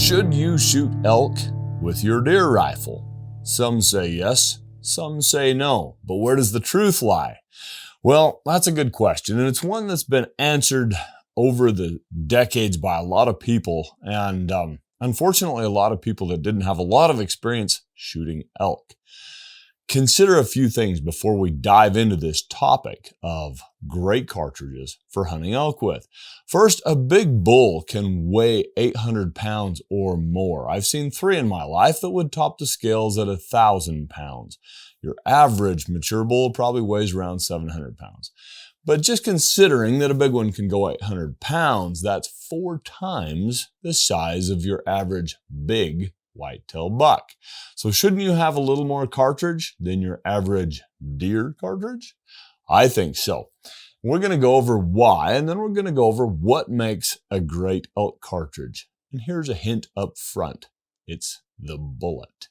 Should you shoot elk with your deer rifle? Some say yes, some say no. But where does the truth lie? Well, that's a good question, and it's one that's been answered over the decades by a lot of people, and unfortunately, a lot of people that didn't have a lot of experience shooting elk. Consider a few things before we dive into this topic of great cartridges for hunting elk with. First, a big bull can weigh 800 pounds or more. I've seen 3 in my life that would top the scales at 1,000 pounds. Your average mature bull probably weighs around 700 pounds. But just considering that a big one can go 800 pounds, that's 4 times the size of your average big whitetail buck. So shouldn't you have a little more cartridge than your average deer cartridge? I think so. We're going to go over why, and then we're going to go over what makes a great elk cartridge. And here's a hint up front. It's the bullet,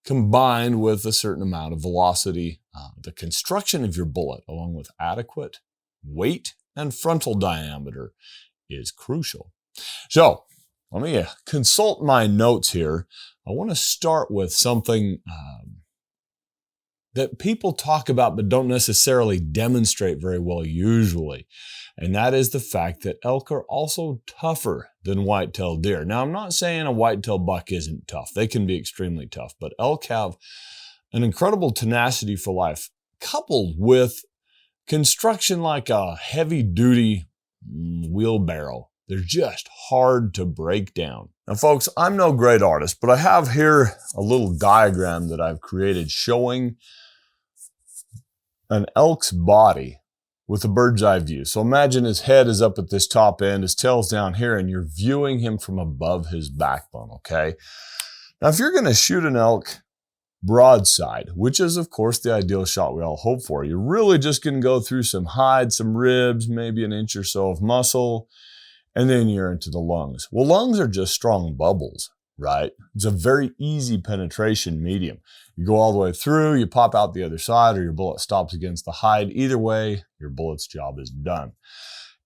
combined with a certain amount of velocity. The construction of your bullet, along with adequate weight and frontal diameter, is crucial. So let me consult my notes here. I want to start with something that people talk about but don't necessarily demonstrate very well usually. And that is the fact that elk are also tougher than whitetail deer. Now, I'm not saying a whitetail buck isn't tough. They can be extremely tough, but elk have an incredible tenacity for life, coupled with construction like a heavy-duty wheelbarrow. They're just hard to break down. Now, folks, I'm no great artist, but I have here a little diagram that I've created showing an elk's body with a bird's eye view. So imagine his head is up at this top end, his tail's down here, and you're viewing him from above his backbone, okay? Now, if you're going to shoot an elk broadside, which is, of course, the ideal shot we all hope for, you're really just going to go through some hide, some ribs, maybe an inch or so of muscle, and then you're into the lungs. Well, lungs are just strong bubbles, right? It's a very easy penetration medium. You go all the way through, you pop out the other side, or your bullet stops against the hide. Either way, your bullet's job is done.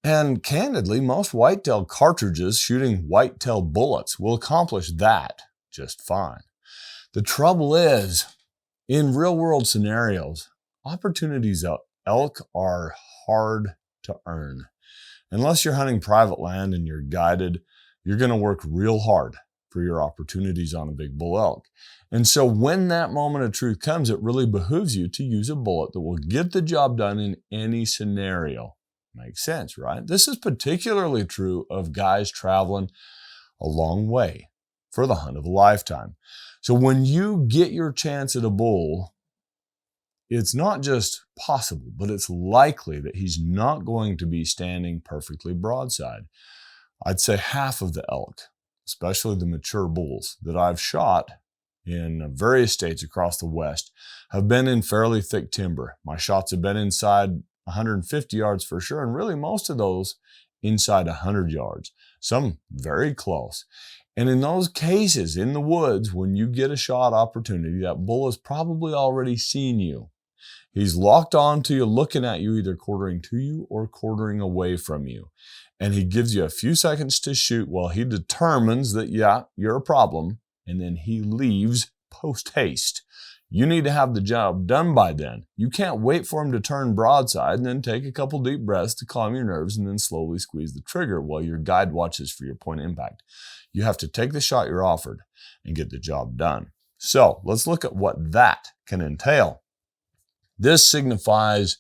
And candidly, most whitetail cartridges shooting whitetail bullets will accomplish that just fine. The trouble is, in real-world scenarios, opportunities of elk are hard to earn. Unless you're hunting private land and you're guided, you're going to work real hard for your opportunities on a big bull elk. And so when that moment of truth comes, it really behooves you to use a bullet that will get the job done in any scenario. Makes sense, right? This is particularly true of guys traveling a long way for the hunt of a lifetime. So when you get your chance at a bull, it's not just possible, but it's likely that he's not going to be standing perfectly broadside. I'd say half of the elk, especially the mature bulls that I've shot in various states across the West, have been in fairly thick timber. My shots have been inside 150 yards for sure, and really most of those inside 100 yards, some very close. And in those cases, in the woods, when you get a shot opportunity, that bull has probably already seen you. He's locked on to you, looking at you, either quartering to you or quartering away from you. And he gives you a few seconds to shoot while he determines that, yeah, you're a problem, and then he leaves post-haste. You need to have the job done by then. You can't wait for him to turn broadside and then take a couple deep breaths to calm your nerves and then slowly squeeze the trigger while your guide watches for your point of impact. You have to take the shot you're offered and get the job done. So let's look at what that can entail. This signifies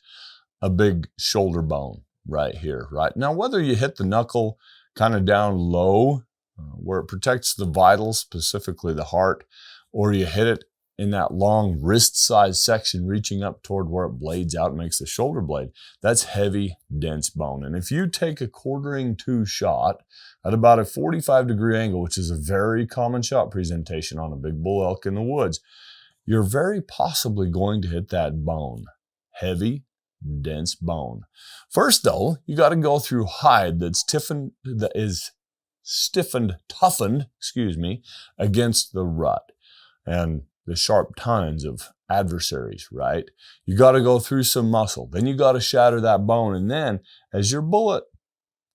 a big shoulder bone right here, right? Now, whether you hit the knuckle kind of down low, where it protects the vitals, specifically the heart, or you hit it in that long wrist-sized section reaching up toward where it blades out and makes the shoulder blade, that's heavy, dense bone. And if you take a quartering to shot at about a 45-degree angle, which is a very common shot presentation on a big bull elk in the woods, you're very possibly going to hit that bone. Heavy, dense bone. First, though, you got to go through hide that's toughened against the rut and the sharp tines of adversaries, right? You got to go through some muscle. Then you got to shatter that bone. And then as your bullet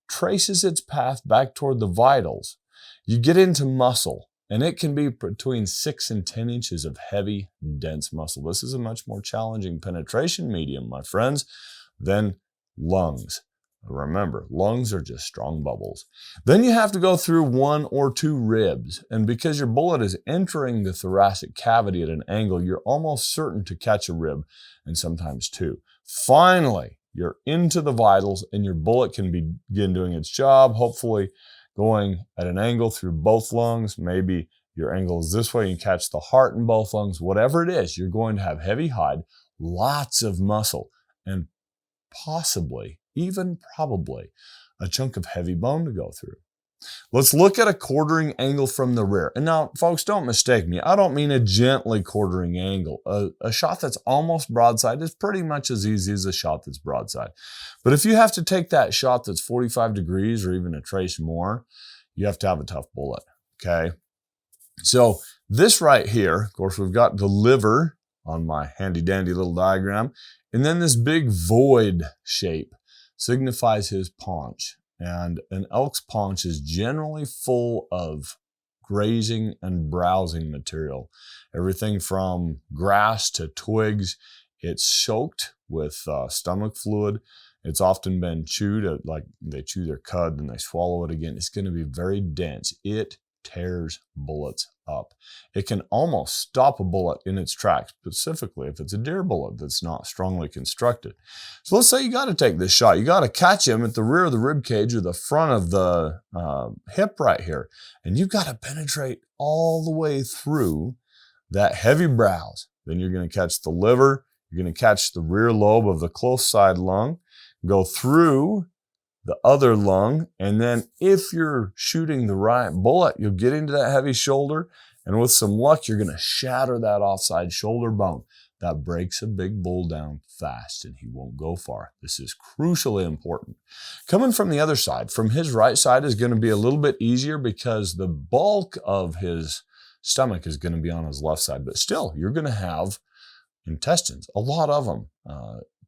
traces its path back toward the vitals, you get into muscle, and it can be between 6 and 10 inches of heavy, dense muscle. This is a much more challenging penetration medium, my friends, than lungs. Remember, lungs are just strong bubbles. Then you have to go through 1 or 2 ribs, and because your bullet is entering the thoracic cavity at an angle, you're almost certain to catch a rib, and sometimes 2. Finally, you're into the vitals, and your bullet can begin doing its job, hopefully going at an angle through both lungs. Maybe your angle is this way, you can catch the heart in both lungs. Whatever it is, you're going to have heavy hide, lots of muscle, and possibly, even probably, a chunk of heavy bone to go through. Let's look at a quartering angle from the rear. And now, folks, don't mistake me. I don't mean a gently quartering angle. A shot that's almost broadside is pretty much as easy as a shot that's broadside. But if you have to take that shot that's 45 degrees or even a trace more, you have to have a tough bullet, okay? So this right here, of course, we've got the liver on my handy-dandy little diagram, and then this big void shape signifies his paunch. And an elk's paunch is generally full of grazing and browsing material. Everything from grass to twigs. It's soaked with stomach fluid. It's often been chewed, like they chew their cud and they swallow it again. It's going to be very dense. It tears bullets up. It can almost stop a bullet in its tracks, specifically if it's a deer bullet that's not strongly constructed. So let's say you got to take this shot. You got to catch him at the rear of the rib cage or the front of the hip right here. And you've got to penetrate all the way through that heavy browse. Then you're going to catch the liver. You're going to catch the rear lobe of the close side lung, go through the other lung, and then if you're shooting the right bullet, you'll get into that heavy shoulder, and with some luck, you're going to shatter that offside shoulder bone. That breaks a big bull down fast, and he won't go far. This is crucially important. Coming from the other side, from his right side is going to be a little bit easier because the bulk of his stomach is going to be on his left side, but still, you're going to have intestines, a lot of them,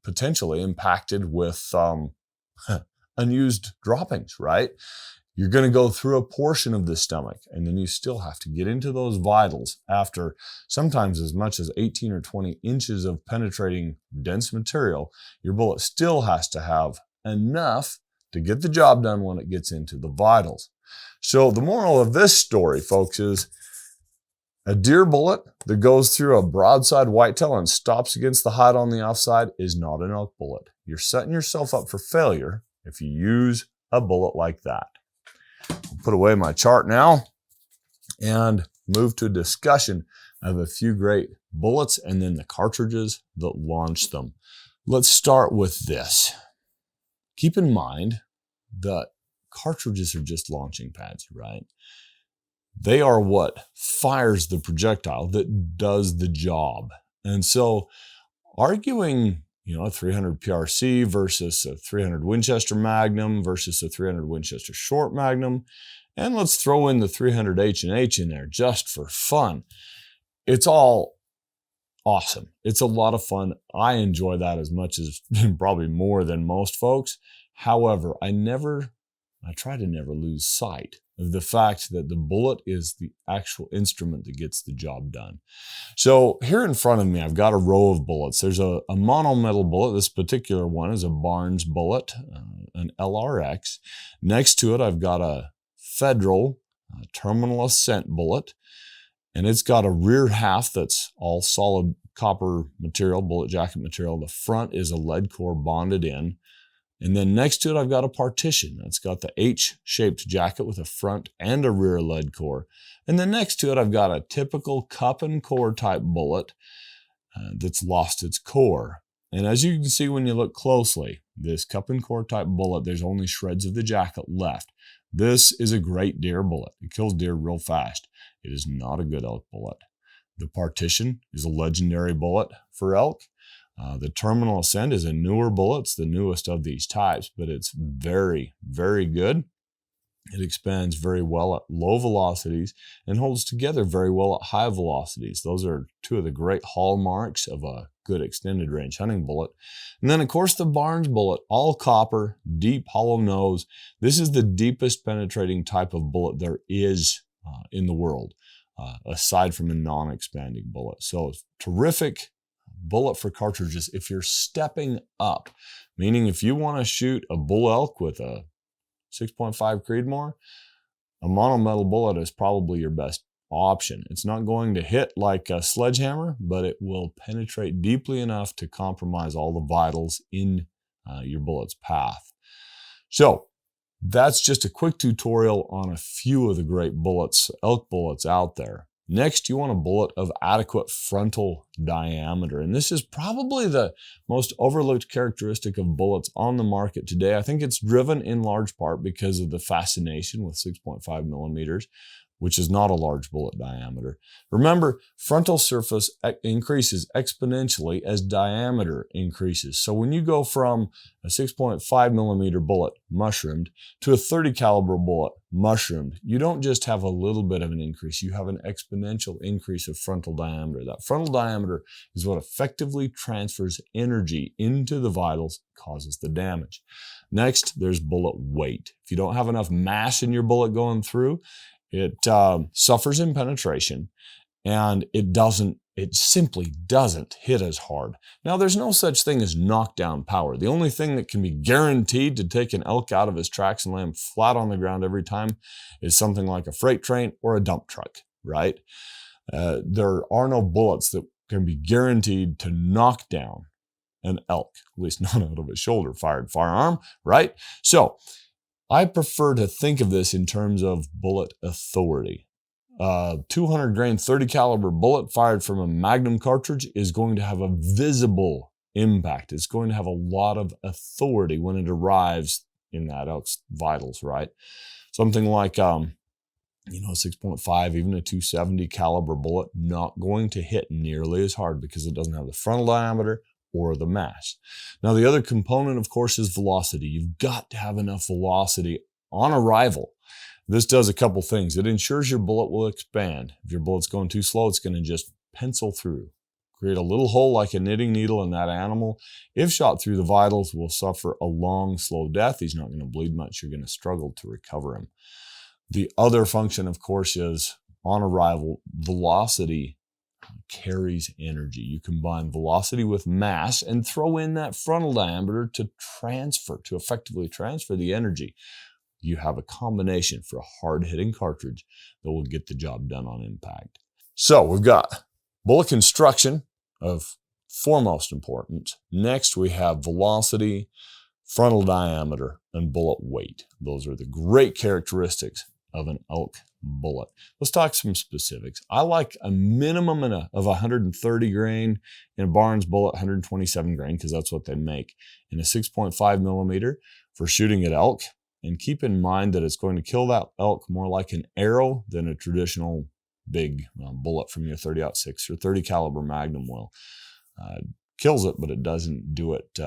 potentially impacted with unused droppings, right? You're going to go through a portion of the stomach, and then you still have to get into those vitals after sometimes as much as 18 or 20 inches of penetrating dense material. Your bullet still has to have enough to get the job done when it gets into the vitals. So the moral of this story, folks, is a deer bullet that goes through a broadside whitetail and stops against the hide on the offside is not an elk bullet. You're setting yourself up for failure if you use a bullet like that. I'll put away my chart now and move to a discussion of a few great bullets and then the cartridges that launch them. Let's start with this. Keep in mind that cartridges are just launching pads, right? They are what fires the projectile that does the job. And so arguing a 300 PRC versus a 300 Winchester Magnum versus a 300 Winchester Short Magnum. And let's throw in the 300 H&H in there just for fun. It's all awesome. It's a lot of fun. I enjoy that as much as probably more than most folks. However, I try to never lose sight of the fact that the bullet is the actual instrument that gets the job done. So here in front of me, I've got a row of bullets. There's a mono-metal bullet. This particular one is a Barnes bullet, an LRX. Next to it, I've got a Federal terminal ascent bullet, and it's got a rear half that's all solid copper material, bullet jacket material. The front is a lead core bonded in. And then next to it, I've got a partition. It's got the H-shaped jacket with a front and a rear lead core. And then next to it, I've got a typical cup and core type bullet that's lost its core. And as you can see when you look closely, this cup and core type bullet, there's only shreds of the jacket left. This is a great deer bullet. It kills deer real fast. It is not a good elk bullet. The partition is a legendary bullet for elk. The terminal ascent is a newer bullet. It's the newest of these types, but it's very, very good. It expands very well at low velocities and holds together very well at high velocities. Those are two of the great hallmarks of a good extended range hunting bullet. And then, of course, the Barnes bullet, all copper, deep hollow nose. This is the deepest penetrating type of bullet there is in the world, aside from a non-expanding bullet. So terrific bullet for cartridges if you're stepping up, meaning if you want to shoot a bull elk with a 6.5 Creedmoor, a monometal bullet is probably your best option. It's not going to hit like a sledgehammer, but it will penetrate deeply enough to compromise all the vitals in your bullet's path. So that's just a quick tutorial on a few of the great bullets, elk bullets out there. Next, you want a bullet of adequate frontal diameter. And this is probably the most overlooked characteristic of bullets on the market today. I think it's driven in large part because of the fascination with 6.5 millimeters, which is not a large bullet diameter. Remember, frontal surface increases exponentially as diameter increases. So when you go from a 6.5 millimeter bullet, mushroomed, to a 30 caliber bullet, mushroomed, you don't just have a little bit of an increase, you have an exponential increase of frontal diameter. That frontal diameter is what effectively transfers energy into the vitals, causes the damage. Next, there's bullet weight. If you don't have enough mass in your bullet going through, it suffers in penetration, and it simply doesn't hit as hard. Now, there's no such thing as knockdown power. The only thing that can be guaranteed to take an elk out of his tracks and lay him flat on the ground every time is something like a freight train or a dump truck, right? There are no bullets that can be guaranteed to knock down an elk, at least not out of a shoulder-fired firearm, right? So I prefer to think of this in terms of bullet authority. 200 grain 30 caliber bullet fired from a Magnum cartridge is going to have a visible impact. It's going to have a lot of authority when it arrives in that elk's vitals, right? Something like, 6.5, even a 270 caliber bullet, not going to hit nearly as hard because it doesn't have the frontal diameter or the mass. Now, the other component, of course, is velocity. You've got to have enough velocity on arrival. This does a couple things. It ensures your bullet will expand. If your bullet's going too slow, it's going to just pencil through, create a little hole like a knitting needle, and that animal, if shot through the vitals, will suffer a long, slow death. He's not going to bleed much. You're going to struggle to recover him. The other function, of course, is on arrival, velocity carries energy. You combine velocity with mass and throw in that frontal diameter to effectively transfer the energy. You have a combination for a hard-hitting cartridge that will get the job done on impact. So we've got bullet construction of foremost importance. Next, we have velocity, frontal diameter, and bullet weight. Those are the great characteristics of an elk bullet. Let's talk some specifics. I like a minimum of 130 grain in a Barnes bullet, 127 grain, because that's what they make, in a 6.5 millimeter for shooting at elk. And keep in mind that it's going to kill that elk more like an arrow than a traditional big bullet from your 30-06 or 30 caliber Magnum will. Kills it, but it doesn't do it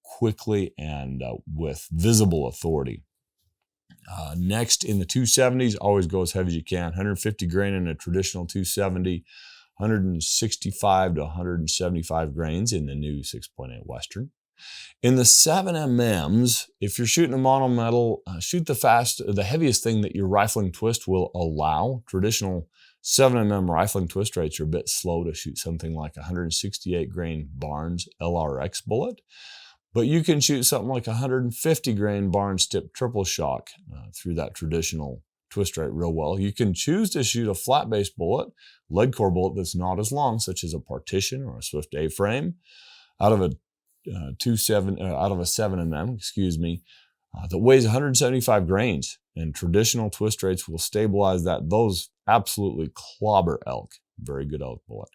quickly and with visible authority. Next, in the 270s, always go as heavy as you can. 150 grain in a traditional 270, 165 to 175 grains in the new 6.8 Western. In the 7mm's, if you're shooting a monometal, shoot the heaviest thing that your rifling twist will allow. Traditional 7mm rifling twist rates are a bit slow to shoot something like 168 grain Barnes LRX bullet. But you can shoot something like 150 grain Barnes tip triple shock through that traditional twist rate real well. You can choose to shoot a flat base bullet, lead core bullet that's not as long, such as a partition or a Swift A-frame, out of a 7mm, that weighs 175 grains. And traditional twist rates will stabilize that. Those absolutely clobber elk. Very good elk bullet.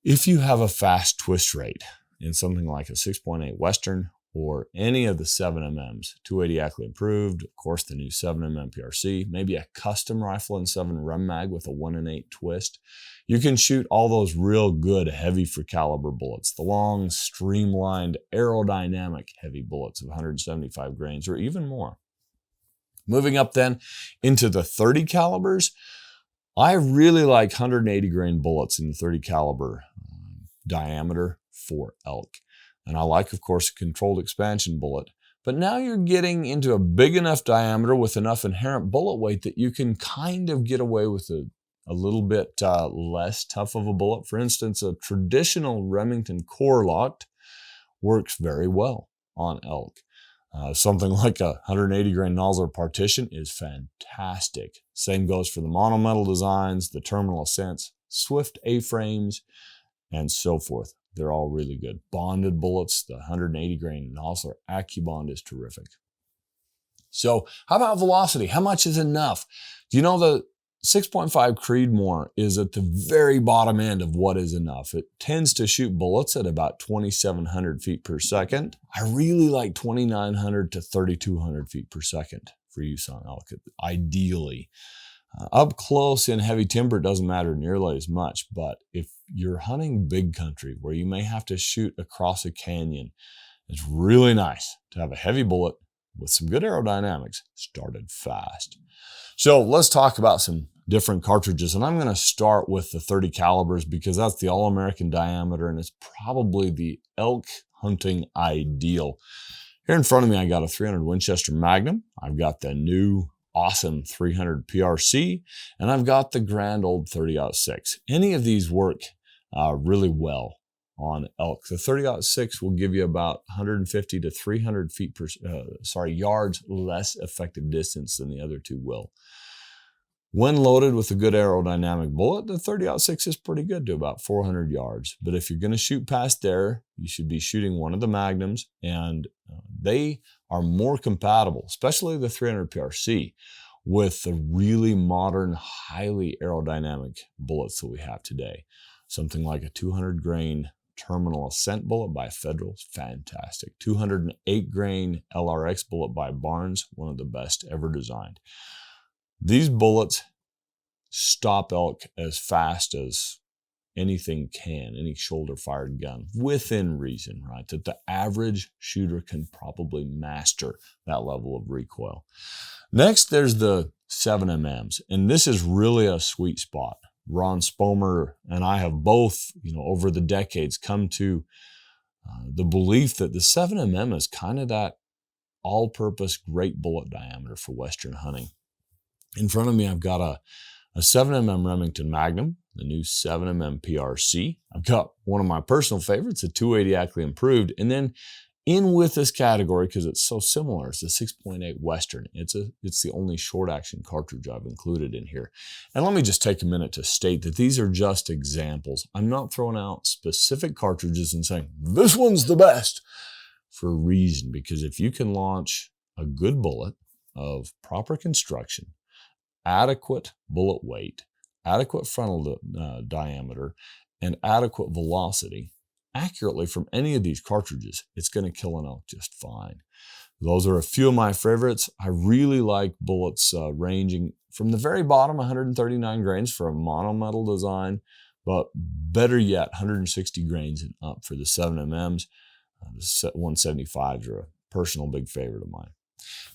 If you have a fast twist rate in something like a 6.8 Western or any of the 7mm's, 280 Ackley improved, of course the new 7mm PRC, maybe a custom rifle and 7 rem mag with a 1-in-8 twist, you can shoot all those real good heavy for caliber bullets, the long, streamlined, aerodynamic heavy bullets of 175 grains or even more. Moving up then into the 30 calibers, I really like 180 grain bullets in the 30 caliber diameter for elk. And I like, of course, a controlled expansion bullet. But now you're getting into a big enough diameter with enough inherent bullet weight that you can kind of get away with a little bit less tough of a bullet. For instance, a traditional Remington core locked works very well on elk. Something like a 180 grain nozzle partition is fantastic. Same goes for the monometal designs, the terminal ascents, Swift A-frames, and so forth. They're all really good. Bonded bullets, the 180 grain nozzle AccuBond is terrific. So how about velocity? How much is enough? Do you know the 6.5 Creedmoor is at the very bottom end of what is enough? It tends to shoot bullets at about 2,700 feet per second. I really like 2,900 to 3,200 feet per second for use on elk, ideally. Up close in heavy timber, it doesn't matter nearly as much, but if you're hunting big country where you may have to shoot across a canyon, it's really nice to have a heavy bullet with some good aerodynamics started fast. So let's talk about some different cartridges, and I'm going to start with the 30 calibers because that's the all-American diameter and it's probably the elk hunting ideal. Here in front of me, I got a 300 Winchester Magnum. I've got the new awesome 300 PRC, and I've got the grand old 30-06. Any of these work really well on elk. The 30-06 will give you about 150 to 300 feet yards less effective distance than the other two will. When loaded with a good aerodynamic bullet, the 30-06 is pretty good to about 400 yards. But if you're going to shoot past there, you should be shooting one of the Magnums, and they are more compatible, especially the 300 PRC, with the really modern, highly aerodynamic bullets that we have today. Something like a 200 grain terminal ascent bullet by Federal is fantastic. 208 grain LRX bullet by Barnes, one of the best ever designed. These bullets stop elk as fast as anything can, any shoulder-fired gun, within reason, right? That the average shooter can probably master that level of recoil. Next, there's the 7mm's, and this is really a sweet spot. Ron Spomer and I have both, over the decades come to the belief that the 7mm is kind of that all-purpose great bullet diameter for Western hunting. In front of me, I've got a 7mm Remington Magnum, the new 7mm PRC. I've got one of my personal favorites, a 280 Ackley Improved, and then in with this category, because it's so similar, it's a 6.8 Western. It's the only short action cartridge I've included in here. And let me just take a minute to state that these are just examples. I'm not throwing out specific cartridges and saying, this one's the best, for a reason, because if you can launch a good bullet of proper construction, adequate bullet weight, adequate frontal diameter, and adequate velocity accurately from any of these cartridges, it's going to kill an elk just fine. Those are a few of my favorites. I really like bullets ranging from the very bottom, 139 grains for a monometal design, but better yet, 160 grains and up for the 7mm's. The 175s are a personal big favorite of mine.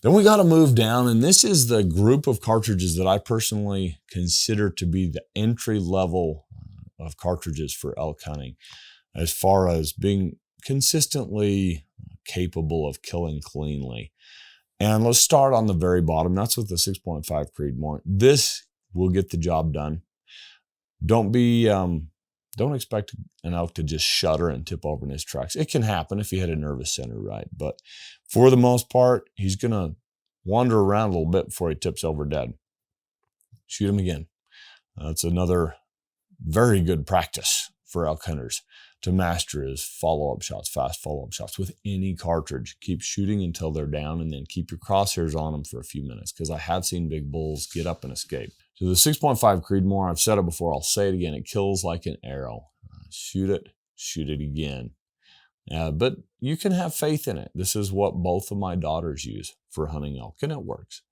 Then we got to move down, and this is the group of cartridges that I personally consider to be the entry level of cartridges for elk hunting, as far as being consistently capable of killing cleanly. And let's start on the very bottom. That's with the 6.5 Creedmoor. This will get the job done. Don't expect an elk to just shudder and tip over in his tracks. It can happen if you hit a nervous center right, but for the most part, he's going to wander around a little bit before he tips over dead. Shoot him again. That's another very good practice for elk hunters to master is follow-up shots, fast follow-up shots with any cartridge. Keep shooting until they're down and then keep your crosshairs on them for a few minutes, because I have seen big bulls get up and escape. So the 6.5 Creedmoor, I've said it before, I'll say it again, it kills like an arrow. Shoot it again. But you can have faith in it. This is what both of my daughters use for hunting elk, and it works.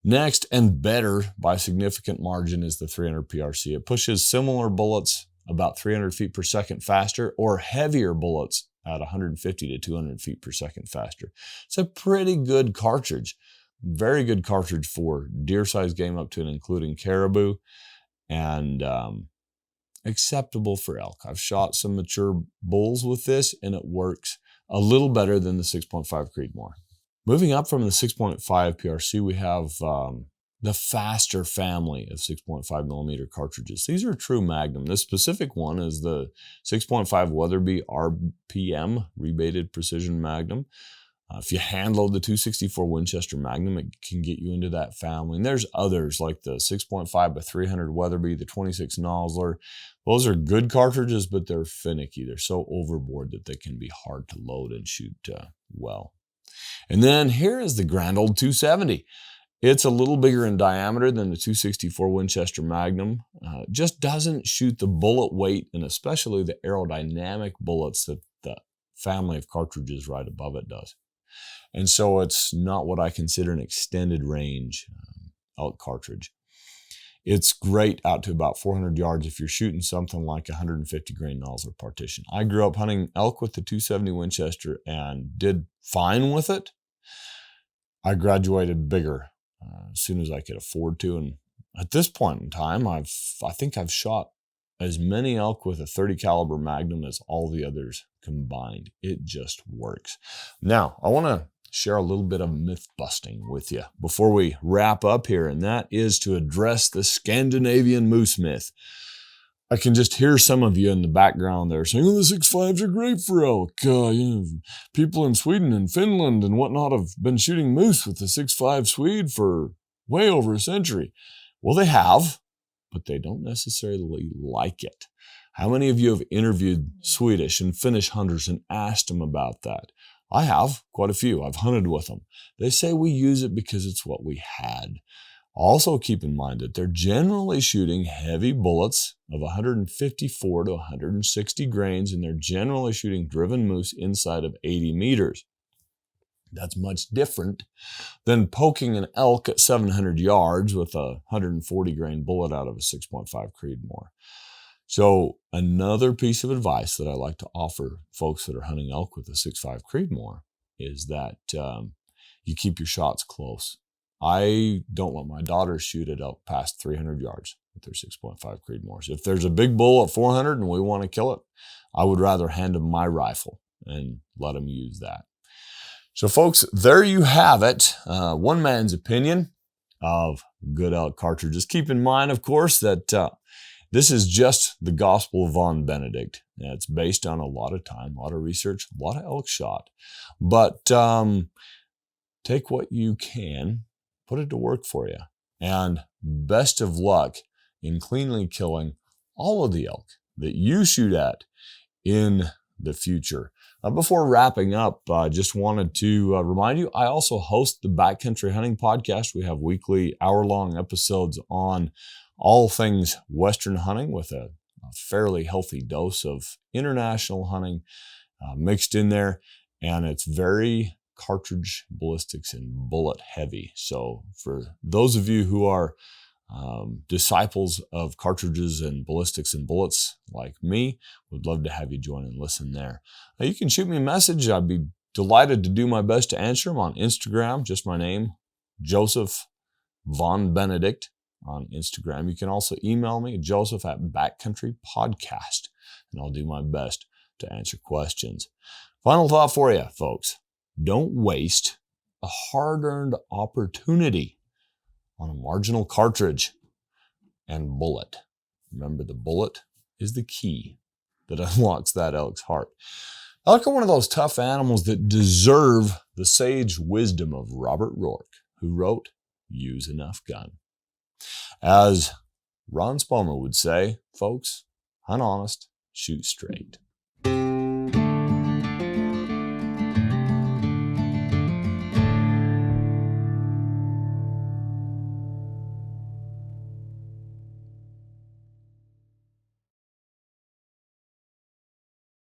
Next, and better by a significant margin, is the 300 PRC. It pushes similar bullets about 300 feet per second faster, or heavier bullets at 150 to 200 feet per second faster. It's a pretty good cartridge very good cartridge for deer-sized game up to and including caribou, and acceptable for elk. I've shot some mature bulls with this, and it works a little better than the 6.5 Creedmoor. Moving up from the 6.5 PRC, we have the faster family of 6.5 millimeter cartridges. These are true Magnum. This specific one is the 6.5 Weatherby RPM, rebated precision Magnum. If you hand load the 264 Winchester Magnum, it can get you into that family. And there's others like the 6.5 by 300 Weatherby, the 26 Nosler. Those are good cartridges, but they're finicky. They're so overboard that they can be hard to load and shoot well. And then here is the grand old 270. It's a little bigger in diameter than the 264 Winchester Magnum. Just doesn't shoot the bullet weight and especially the aerodynamic bullets that the family of cartridges right above it does. And so it's not what I consider an extended range elk cartridge. It's great out to about 400 yards if you're shooting something like 150 grain Nosler partition. I grew up hunting elk with the 270 Winchester and did fine with it. I graduated bigger as soon as I could afford to. And at this point in time, I think I've shot as many elk with a 30 caliber Magnum as all the others combined. It just works. Now, I want to share a little bit of myth busting with you before we wrap up here, and that is to address the Scandinavian moose myth. I can just hear some of you in the background there saying, oh, the 6.5s are great for elk. People in Sweden and Finland and whatnot have been shooting moose with the 6.5 Swede for way over a century. Well, they have, but they don't necessarily like it. How many of you have interviewed Swedish and Finnish hunters and asked them about that? I have, quite a few. I've hunted with them. They say we use it because it's what we had. Also keep in mind that they're generally shooting heavy bullets of 154 to 160 grains, and they're generally shooting driven moose inside of 80 meters. That's much different than poking an elk at 700 yards with a 140 grain bullet out of a 6.5 Creedmoor. So another piece of advice that I like to offer folks that are hunting elk with a 6.5 Creedmoor is that you keep your shots close. I don't let my daughters shoot at elk past 300 yards with their 6.5 Creedmoors. If there's a big bull at 400 and we want to kill it, I would rather hand them my rifle and let them use that. So folks, there you have it. One man's opinion of good elk cartridges. Keep in mind, of course, that this is just the gospel of Ron Benedikt. It's based on a lot of time, a lot of research, a lot of elk shot. But take what you can, put it to work for you. And best of luck in cleanly killing all of the elk that you shoot at in the future. Before wrapping up, I just wanted to remind you, I also host the Backcountry Hunting Podcast. We have weekly hour-long episodes on all things Western hunting with a fairly healthy dose of international hunting mixed in there. And it's very cartridge, ballistics, and bullet heavy. So for those of you who are disciples of cartridges and ballistics and bullets like me, would love to have you join and listen there. You can shoot me a message. I'd be delighted to do my best to answer them on Instagram. Just my name, Joseph Von Benedikt on Instagram. You can also email me, joseph@backcountrypodcast, and I'll do my best to answer questions. Final thought for you, folks. Don't waste a hard-earned opportunity on a marginal cartridge and bullet. Remember, the bullet is the key that unlocks that elk's heart. Elk are one of those tough animals that deserve the sage wisdom of Robert Rourke, who wrote, "Use enough gun." As Ron Spomer would say, folks, hunt honest, shoot straight.